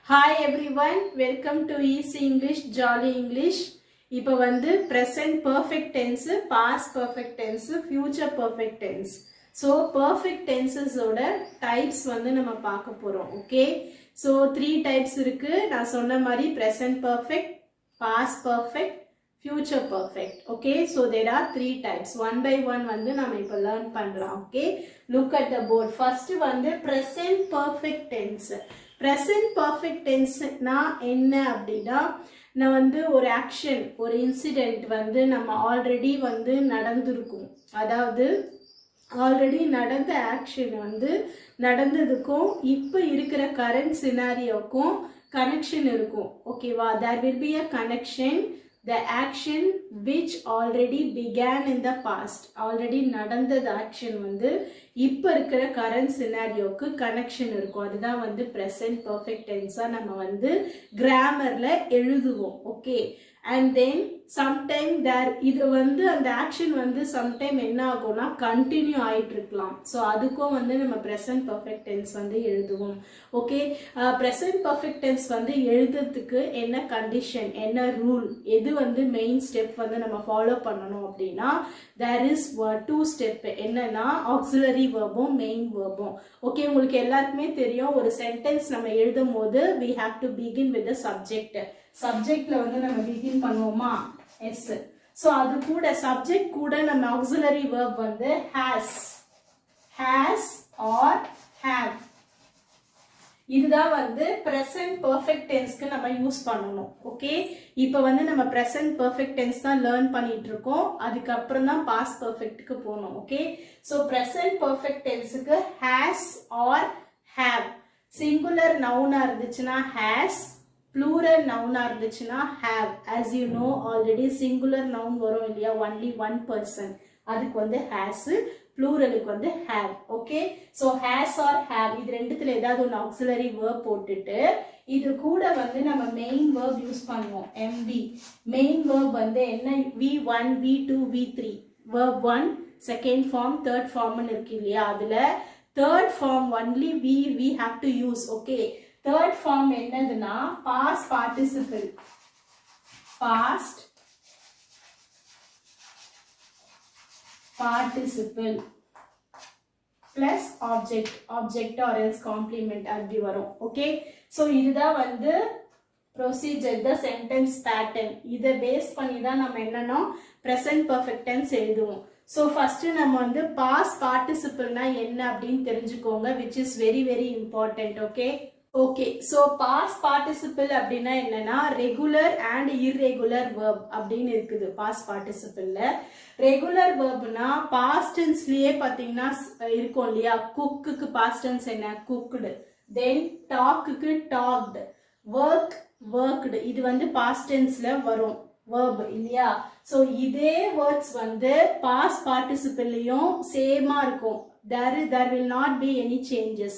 Hi everyone, welcome to Easy English, Jolly English. இப்போ வந்து present perfect tense, past perfect tense, future perfect tense. So perfect tenses ஓட types வந்து நம்ம பார்க்க போறோம். Okay? So 3 types இருக்கு. நான் சொன்ன மாதிரி present perfect, past perfect, future perfect. Okay? So there are 3 types. One by one வந்து நம்ம இப்போ learn பண்ணலாம். Okay? Look at the board. First வந்து present perfect tense. present perfect tense na என்ன அப்படினா நான் வந்து ஒரு ஆக்ஷன் ஒரு இன்சிடென்ட் வந்து நம்ம ஆல்ரெடி வந்து நடந்துருக்கும் அதாவது ஆல்ரெடி நடந்த ஆக்ஷன் வந்து நடந்ததுக்கும் இப்போ இருக்கிற கரண்ட் சினாரியோக்கும் கனெக்ஷன் இருக்கும் ஓகேவா there will be a connection the action which already began in the past already நடந்தது ஆக்ஷன் வந்து இப்போ இருக்கிற கரண்ட் சினாரியோக்கு கனெக்ஷன் இருக்கும் அதுதான் வந்து present perfect tense நம்ம வந்து கிராமர்ல எழுதுவோம் okay and then sometime there இது வந்து அந்த ஆக்ஷன் வந்து sometime என்ன ஆகும்னா கண்டினியூ ஆயிட்டு இருக்கலாம் ஸோ அதுக்கும் வந்து நம்ம present perfect tense வந்து எழுதுவோம் ஓகே present perfect tense வந்து எழுதுறதுக்கு என்ன கண்டிஷன் என்ன ரூல் எது வந்து மெயின் ஸ்டெப் வந்து நம்ம ஃபாலோ பண்ணணும் அப்படின்னா there is two step என்னன்னா auxiliary verbம் main verbம் ஓகே உங்களுக்கு எல்லாருக்குமே தெரியும் ஒரு சென்டென்ஸ் நம்ம எழுதும் போது we have to begin with the subject சப்ஜெக்ட்ல வந்து நம்ம begin பண்ணுவோமா எஸ் சோ அது கூட சப்ஜெக்ட் கூட நம்ம auxiliary verb வந்து has or have இதுதான் வந்து present perfect tenseக்கு நம்ம யூஸ் பண்ணணும் ஓகே இப்போ வந்து நம்ம present perfect tense தான் லேர்ன் பண்ணிட்டு இருக்கோம் அதுக்கு அப்புறம் தான் past perfectக்கு போறோம் okay so present perfect tenseக்கு has or have singular noun இருந்துச்சுனா has plural noun இருந்துச்சுனா have as you know already singular noun வரும் இல்லையா only one person அதுக்கு வந்து has pluralக்கு வந்து have okay so has or have இது ரெண்டுத்துல ஏதாவது ஒரு auxiliary verb போட்டுட்டு இது கூட வந்து நம்ம main verb யூஸ் பண்ணுவோம் mv main verb வந்து என்ன v1 v2 v3 verb 1 second form third form ன்னு இருக்கு இல்லையா அதுல third form only we have to use okay third form என்னதுன்னா past participle past participle plus object or else complement அப்படி வரும் okay so இதுதான் வந்து procedure the sentence pattern இதை பேஸ் பண்ணி தான் நம்ம என்னன்னா present perfect tense எழுதுவோம் so first நம்ம வந்து past participle னா என்ன அப்படினு தெரிஞ்சுக்கோங்க which is very very important okay okay so past participle அப்படினா என்னன்னா regular and irregular verb அப்படினு இருக்குது past participle ல regular verb னா past tense லயே பாத்தீங்கன்னா இருக்கும் இல்லையா cook க்கு past tense என்ன cooked then talk க்கு talked work worked இது வந்து past tense ல வரும் verb இல்லையா so இதே words வந்து past participle லயும் சேமா இருக்கும் there will not be any changes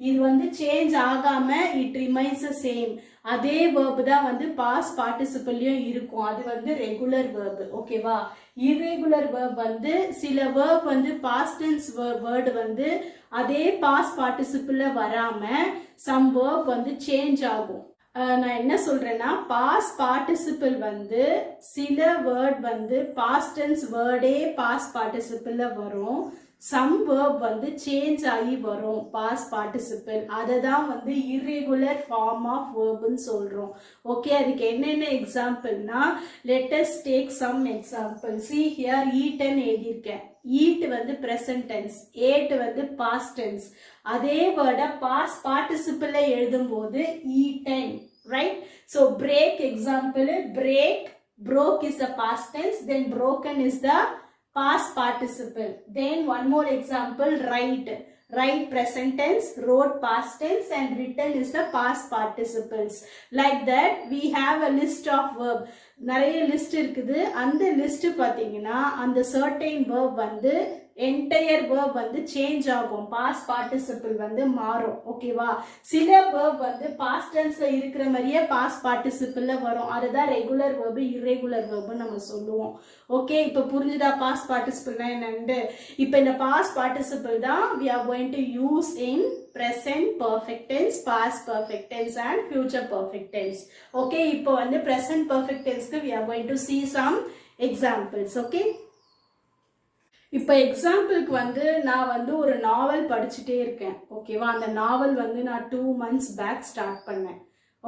இது வந்து சேஞ்ச் ஆகாம இட் ரிமைன்ஸ் சேம் அதே verb தான் வந்து past participle லயும் இருக்கும் அது வந்து ரெகுலர் verb ஓகேவா irregular verb வந்து சில verb வந்து past tense word வந்து அதே past participle ல வராம some verb வந்து சேஞ்ச் ஆகும் நான் என்ன சொல்றேன்னா past participle வந்து சில word வந்து past tense word past participle ல வரும் some verb வந்து change ஆகி வரும் past participle அததான் வந்து irregular form of verb ன்னு சொல்றோம் ஓகே அதுக்கு என்னென்ன எக்ஸாம்பிள்னா let us take some example see here eaten எழுதியிருக்கேன் eat வந்து present tense ate வந்து past tense அதே வேர்டை past participle எழுதும்போது eaten right so break example break broke is the past tense then broken is the past participle then one more example write present tense wrote past tense and written is the past participles like that we have a list of verb நிறைய list இருக்குது அந்த list பாத்தீங்கன்னா அந்த certain verb வந்து entire verb வந்து change ஆகும், past participle வந்து மாறும். ஓகேவா? சில verb வந்து past tenseல இருக்கிற மாதிரியே past participleல வரும். அதுதான் regular verb, irregular verb நம்ம சொல்லுவோம். ஓகே, இப்போ புரிஞ்சுதா past participle என்னன்னு? இப்போ இந்த past participle தான் we are going to use in present perfect tense, past perfect tense and future perfect tense. Okay, இப்போ வந்து present perfect tenseக்கு we are going to see some examples. Okay, இப்போ எக்ஸாம்பிளுக்கு வந்து நான் வந்து ஒரு நாவல் படிச்சுட்டே இருக்கேன். ஓகேவா? அந்த நாவல் வந்து நான் 2 months பேக் ஸ்டார்ட் பண்ணேன்.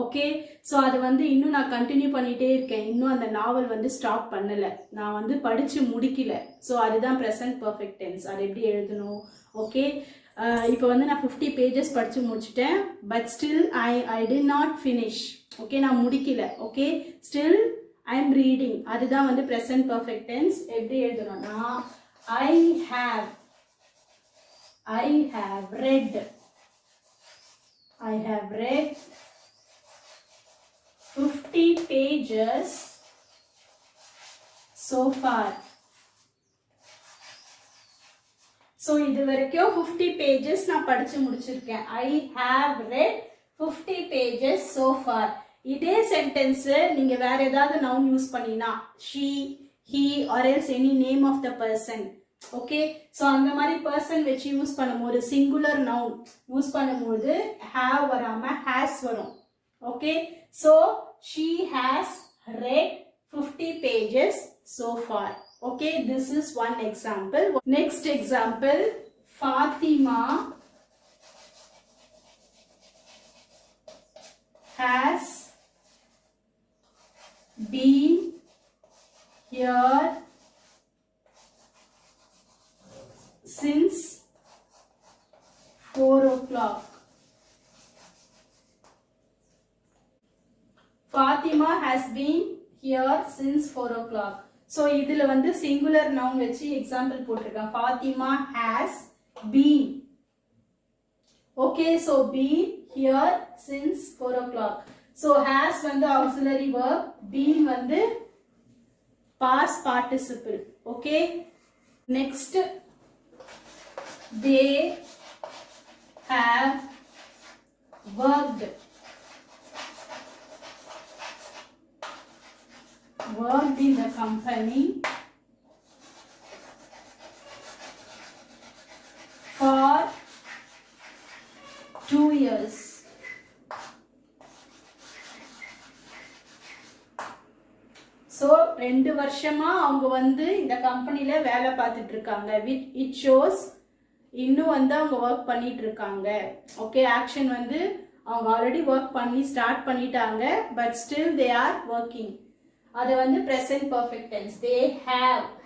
ஓகே, ஸோ அது வந்து இன்னும் நான் கண்டினியூ பண்ணிகிட்டே இருக்கேன். இன்னும் அந்த நாவல் வந்து ஸ்டாப் பண்ணலை, நான் வந்து படித்து முடிக்கல. ஸோ அதுதான் ப்ரெசன்ட் பர்ஃபெக்ட் டென்ஸ். அது எப்படி எழுதணும்? ஓகே, இப்போ வந்து நான் 50 pages படித்து முடிச்சிட்டேன். But still I did not finish. Okay, நான் முடிக்கல. Okay, still I am reading. அதுதான் வந்து ப்ரெசன்ட் பர்ஃபெக்ட் டென்ஸ். எப்படி எழுதணும்னா I have read 50 pages so far. So இது வரைக்கும் 50 pages நான் படிச்சு முடிச்சிருக்கேன். I have read 50 pages so far. இதே சென்டென்ஸ் நீங்க வேற ஏதாவது நவுன் யூஸ் பண்ணினா she, he or else any name of the person. Okay, so அந்த மாதிரி பர்சன் வச்சு யூஸ் பண்ணும்போது சிங்குலர் நவுன் யூஸ் பண்ணும்போது have வராம has வரும். Okay, so she has read 50 pages so far. Okay, this is one example. Next example, Fatima has been here since 4 o'clock. Fatima has been here since 4 o'clock. So இதுல வந்து singular noun வச்சு example போட்டிருக்கேன். Fatima has been. Okay, so been here since 4 o'clock. So has வந்து auxiliary verb, been வந்து past participle. Okay, next, they have worked in the company for 2 years. So 2 வருஷமா அவங்க வந்து இந்த கம்பெனில வேலை பார்த்துட்டு இருக்காங்க. It shows இன்னும் வந்து அவங்க ஒர்க் பண்ணிட்டு இருக்காங்க. ஓகே, ஆக்ஷன் வந்து அவங்க ஆல்ரெடி ஒர்க் பண்ணி ஸ்டார்ட் பண்ணிட்டாங்க. But still they are working. அது வந்து present perfect tense. They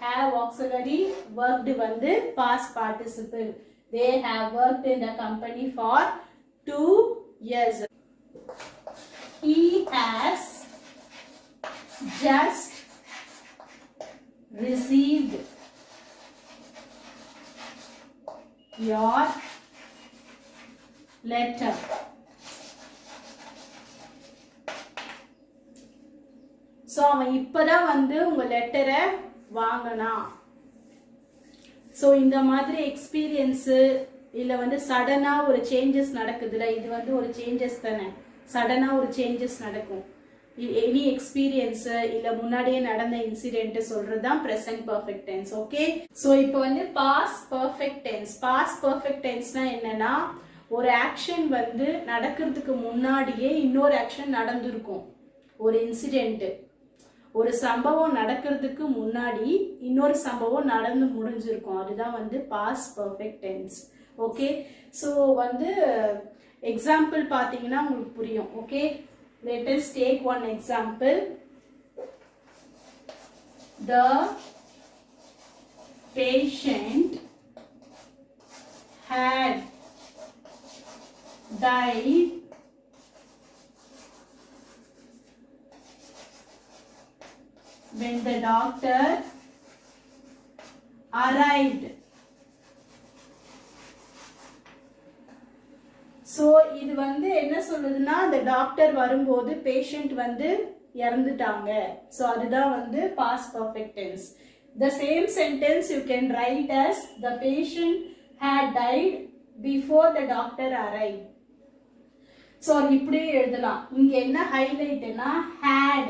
have auxiliary worked வந்து past participle. They have worked in the company for 2 years. He has just received your letter. So அவன் இப்பதான் வந்து உங்க லெட்டரை வாங்கினா. ஸோ இந்த மாதிரி எக்ஸ்பீரியன்ஸ் இல்லை வந்து சடனா ஒரு சேஞ்சஸ் நடக்குதுல, இது வந்து ஒரு சேஞ்சஸ் தானே. சடனா ஒரு சேஞ்சஸ் நடக்கும். எனி எக்ஸ்பீரியன்ஸ் இல்லை முன்னாடியே நடந்த இன்சிடென்ட் சொல்றது தான் present perfect tense. Okay, so இப்போ வந்து past perfect tense. Past perfect டென்ஸ்னா என்னன்னா, ஒரு ஆக்ஷன் வந்து நடக்கிறதுக்கு முன்னாடியே இன்னொரு ஆக்ஷன் நடந்திருக்கும். ஒரு இன்சிடென்ட், ஒரு சம்பவம் நடக்கிறதுக்கு முன்னாடி இன்னொரு சம்பவம் நடந்து முடிஞ்சிருக்கும். அதுதான் வந்து past perfect tense. Okay, so வந்து எக்ஸாம்பிள் பார்த்தீங்கன்னா உங்களுக்கு புரியும். Okay, let us take one example. The patient had died when the doctor arrived. So இது வந்து என்ன சொல்லுதுன்னா, அந்த டாக்டர் வரும்போது பேஷண்ட் வந்து இறந்துட்டாங்க. ஸோ அதுதான் வந்து past perfect tense. The same sentence you can write as the patient had died before the doctor arrived. So இப்படி எழுதலாம். இங்க என்ன ஹைலைட்னா had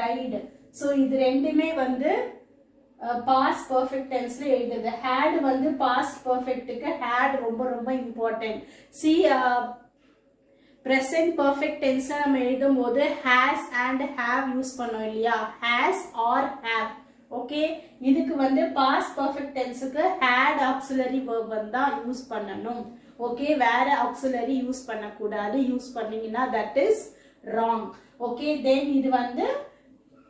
died. So இது ரெண்டுமே வந்து past perfect tense ல எழுதுது. had வந்து past perfect க்கு had ரொம்ப ரொம்ப important. See present perfect tense நம்ம எழுதும்போது has and have யூஸ் பண்ணோம் இல்லையா, has or have. ஓகே, இதுக்கு வந்து past perfect tense க்கு had auxiliary verb வந்தா யூஸ் பண்ணணும். ஓகே, வேற auxiliary யூஸ் பண்ணக்கூடாது. யூஸ் பண்ணீங்கன்னா that is wrong. Okay, then இது வந்து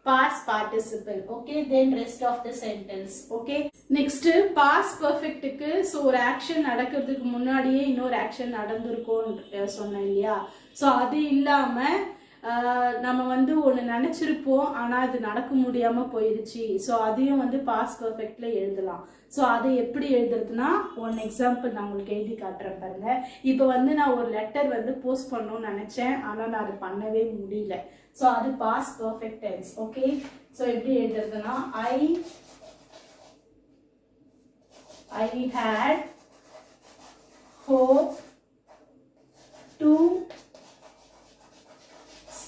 past participle. Okay, then rest of the sentence. Okay, next past perfect க்கு so ஒரு action நடக்கிறதுக்கு முன்னாடியே இன்னொரு action நடந்திருக்கும்னு சொன்னேன் இல்லையா. so அது இல்லாம நம்ம வந்து ஒன்னு நினைச்சிருப்போம் ஆனா அது நடக்க முடியாம போயிருச்சு. so அதையும் வந்து past perfectல எழுதலாம். so அதை எப்படி எழுதுறதுன்னா ஒன் எக்ஸாம்பிள் நான் உங்களுக்கு எழுதி காட்டுறேன் பாருங்க. இப்போ வந்து நான் ஒரு லெட்டர் வந்து போஸ்ட் பண்ணணும்னு நினைச்சேன் ஆனா நான் அது பண்ணவே முடியல. so அது past perfect tense. okay, so எப்படி எழுதுறதுன்னா I had hope to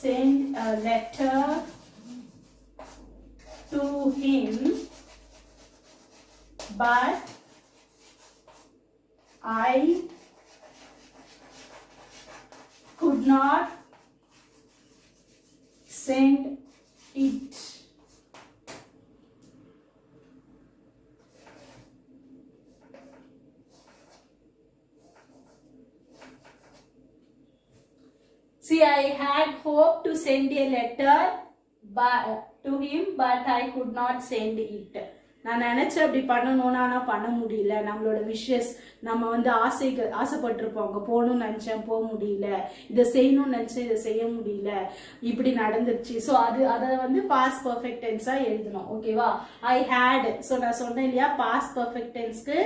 send a letter to him, but I could not send it. See, I had hoped to send a letter to him, but I could not send it. நான் நினைச்ச அப்படி பண்ணணும்னா ஆனா பண்ண முடியல. நம்மளோட wishes நம்ம வந்து ஆசைப்பட்டிருப்போம், அங்க போகணும்னு நினைச்சேன் போக முடியல, இதை செய்யணும்னு நினைச்சேன் இதை செய்ய முடியல, இப்படி நடந்துருச்சு. ஸோ அதை வந்து பாஸ்ட் பர்ஃபெக்ட் டென்ஸா எழுதணும். ஓகேவா, ஐ ஹேட். ஸோ நான் சொன்னேன் இல்லையா, பாஸ்ட் பர்ஃபெக்ட் டென்ஸ்க்கு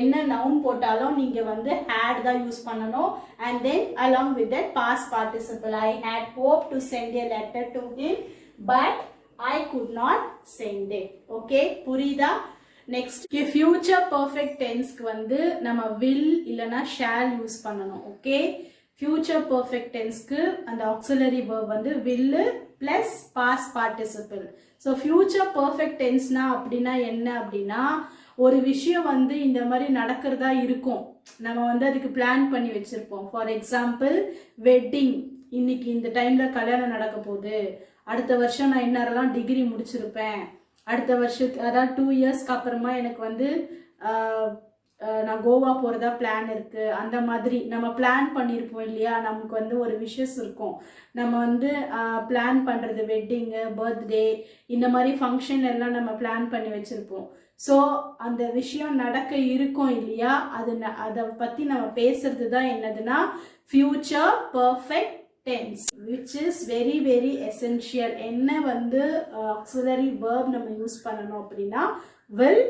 என்ன நவுன் போட்டாலும் நீங்க வந்து ஹேட் தான் யூஸ் பண்ணணும். And then along with that past participle. I had hope to send a letter to him, but I could not send it. Okay, புரியுதா? next future perfect tense க்கு வந்து நம்ம will இல்லனா shall யூஸ் பண்ணணும். okay, future perfect tense க்கு அந்த auxiliary verb வந்து will plus past participle. so future perfect tense னா அப்படினா என்ன அப்படினா ஒரு விஷயம் வந்து இந்த மாதிரி நடக்கிறதா இருக்கும், நம்ம வந்து அதுக்கு பிளான் பண்ணி வச்சிருப்போம். ஃபார் எக்ஸாம்பிள் வெட்டிங், இன்னைக்கு இந்த டைம்ல கல்யாணம் நடக்க போகுது, அடுத்த வருஷம் நான் இன்னாரெல்லாம் டிகிரி முடிச்சிருப்பேன், அடுத்த வருஷத்துக்கு அதாவது 2 இயர்ஸ்க்கு அப்புறமா எனக்கு வந்து நான் கோவா போறதா பிளான் இருக்கு. அந்த மாதிரி நம்ம பிளான் பண்ணியிருப்போம் இல்லையா, நமக்கு வந்து ஒரு விஷஸ் இருக்கும், நம்ம வந்து பிளான் பண்றது வெட்டிங்கு, பர்த்டே, இந்த மாதிரி ஃபங்க்ஷன் எல்லாம் நம்ம பிளான் பண்ணி வச்சிருப்போம். ஸோ அந்த விஷயம் நடக்க இருக்கும் இல்லையா, அதை பத்தி நம்ம பேசுறது தான் என்னதுன்னா future perfect tense, which is very very essential. என்ன வந்து auxiliary verb நம்ம யூஸ் பண்ணணும் அப்படின்னா will,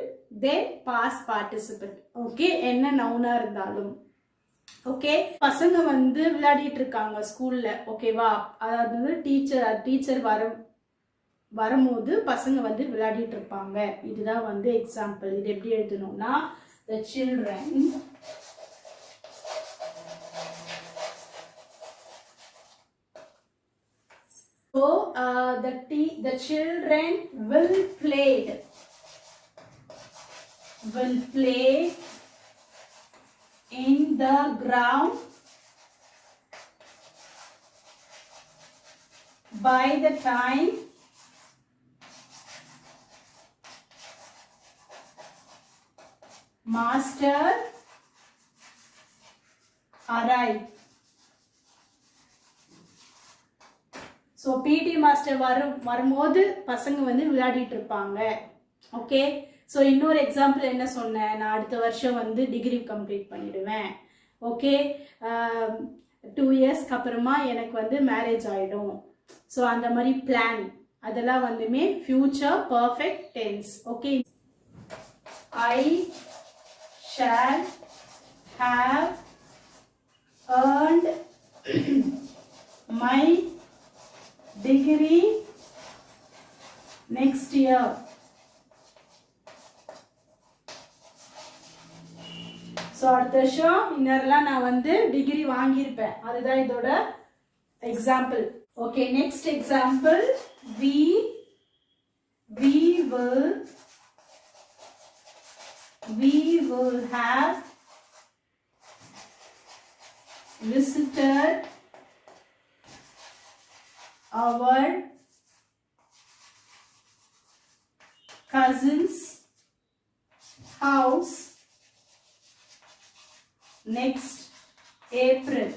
then past participle. Okay, என்ன நவுனா இருந்தாலும். ஓகே, பசங்க வந்து விளையாடிட்டு இருக்காங்க ஸ்கூல்ல. ஓகேவா, அதாவது டீச்சர் வரும்போது பசங்க வந்து விளையாடிட்டு இருப்பாங்க. இதுதான் வந்து எக்ஸாம்பிள். இது எப்படி எழுதணும்னா the children so the children will play in the ground by the time master arrived. So PT master வரும்போது பசங்க வந்து விளையாடிட்டு இருப்பாங்க. ஓகே, ஸோ இன்னொரு எக்ஸாம்பிள் என்ன சொன்னேன், நான் அடுத்த வருஷம் வந்து டிகிரி கம்ப்ளீட் பண்ணிடுவேன். ஓகே, 2 இயர்ஸ்க்கு அப்புறமா எனக்கு வந்து மேரேஜ் ஆகிடும். ஸோ அந்த மாதிரி பிளான், அதெல்லாம் வந்துமே future perfect tense. Okay, I shall have earned my degree next year. அடுத்த வருஷம் இன்னரெல்லாம் நான் வந்து டிகிரி வாங்கியிருப்பேன். அதுதான் இதோட example. Okay, next example. we will have visited our cousin's house next April.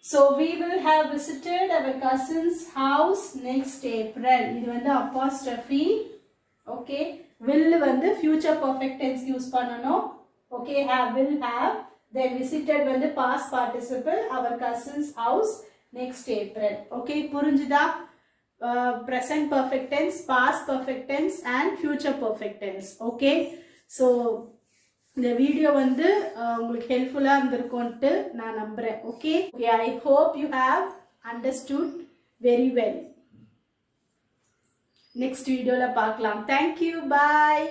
So we will have visited our cousin's house next April. இது வந்து apostrophe. Okay, will வந்து future perfect tense use பண்ணனும். Okay, will have, then visited வந்து past participle, our cousin's house next April. Okay, புரிஞ்சுதா? Present perfect tense, past perfect tense and future perfect tense. Okay, so இந்த video வந்து உங்களுக்கு ஹெல்ப்ஃபுல்லா இருந்திருக்கும்னு நான் நம்புறேன். Okay, I hope you have understood very well. Next வீடியோல பார்க்கலாம். தேங்க்யூ. பாய்.